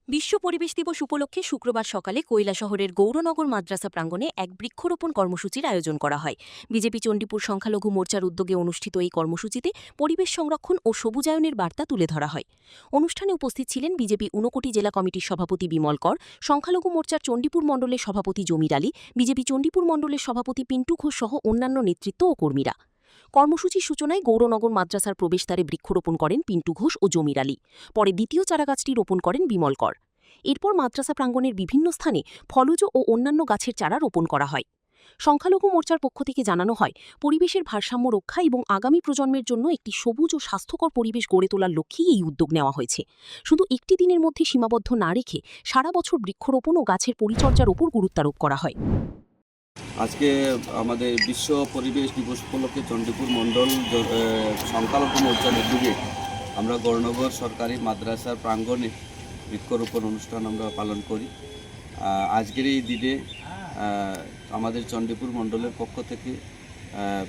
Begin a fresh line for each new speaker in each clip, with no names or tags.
বিশ্ব পরিবেশ দিবস উপলক্ষে শুক্রবার সকালে কৈলাসহরের গৌরনগর মাদ্রাসা প্রাঙ্গণে এক বৃক্ষরোপণ কর্মসূচির আয়োজন করা হয়। বিজেপি চণ্ডীপুর সংখ্যালঘু মোর্চার উদ্যোগে অনুষ্ঠিত এই কর্মসূচিতে পরিবেশ সংরক্ষণ ও সবুজায়নের বার্তা তুলে ধরা হয়। অনুষ্ঠানে উপস্থিত ছিলেন বিজেপি ঊনকোটি জেলা কমিটির সভাপতি বিমল কর, সংখ্যালঘু মোর্চার চণ্ডীপুর মণ্ডলের সভাপতি জমির আলী, বিজেপি চণ্ডীপুর মণ্ডলের সভাপতি পিন্টু ঘোষ সহ অন্যান্য নেতৃত্ব ও কর্মীরা। কর্মসূচির সূচনায় গৌরনগর মাদ্রাসার প্রবেশদ্বারে বৃক্ষরোপণ করেন পিন্টু ঘোষ ও জমির আলী। পরে দ্বিতীয় চারাগাছটি রোপণ করেন বিমল কর। এরপর মাদ্রাসা প্রাঙ্গণের বিভিন্ন স্থানে ফলজ ও অন্যান্য গাছের চারা রোপণ করা হয়। সংখ্যালঘু মোর্চার পক্ষ থেকে জানানো হয়, পরিবেশের ভারসাম্য রক্ষা এবং আগামী প্রজন্মের জন্য একটি সবুজ ও স্বাস্থ্যকর পরিবেশ গড়ে তোলার লক্ষ্যেই এই উদ্যোগ নেওয়া হয়েছে। শুধু একটি দিনের মধ্যে সীমাবদ্ধ না রেখে সারা বছর বৃক্ষরোপণ ও গাছের পরিচর্যার উপর গুরুত্বারোপ করা হয়।
আজকে আমাদের বিশ্ব পরিবেশ দিবস উপলক্ষে চণ্ডীপুর মণ্ডল সংখ্যালঘু মোর্চার উদ্যোগে আমরা গৌরনগর সরকারি মাদ্রাসার প্রাঙ্গণে বৃক্ষরোপণ অনুষ্ঠান আমরা পালন করি। আজকের এই দিনে আমাদের চণ্ডীপুর মণ্ডলের পক্ষ থেকে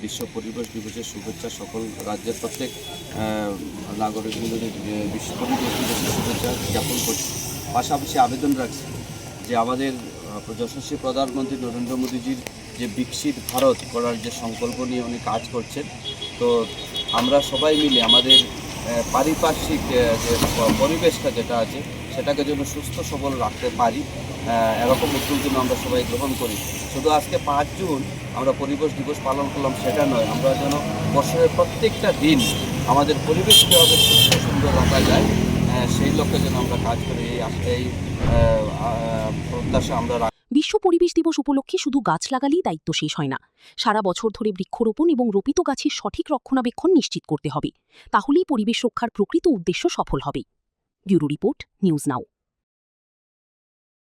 বিশ্ব পরিবেশ দিবসের শুভেচ্ছা সকল রাজ্যের প্রত্যেক নাগরিকদের বিশ্ব পরিবেশ দিবসের শুভেচ্ছা জ্ঞাপন করছি। পাশাপাশি আবেদন রাখছি যে আমাদের যশস্বী প্রধানমন্ত্রী নরেন্দ্র মোদীজির যে বিকশিত ভারত করার যে সংকল্প নিয়ে উনি কাজ করছেন, তো আমরা সবাই মিলে আমাদের পারিপার্শ্বিক যে পরিবেশটা যেটা আছে সেটাকে যেন সুস্থ সবল রাখতে পারি, এরকম উদ্যোগ যেন আমরা সবাই গ্রহণ করি। শুধু আজকে 5 জুন আমরা পরিবেশ দিবস পালন করলাম সেটা নয়, আমরা যেন বছরের প্রত্যেকটা দিন আমাদের পরিবেশ কীভাবে সুস্থ সুন্দর রাখা যায় সেই লক্ষ্যে যেন আমরা কাজ করি, এই প্রত্যাশা আমরা।
বিশ্ব পরিবেশ দিবস উপলক্ষে শুধু গাছ লাগালেই দায়িত্ব শেষ হয় না, সারা বছর ধরে বৃক্ষরোপণ এবং রোপিত গাছের সঠিক রক্ষণাবেক্ষণ নিশ্চিত করতে হবে। তাহলেই পরিবেশ রক্ষার প্রকৃত উদ্দেশ্য সফল হবে। Bureau report, news now.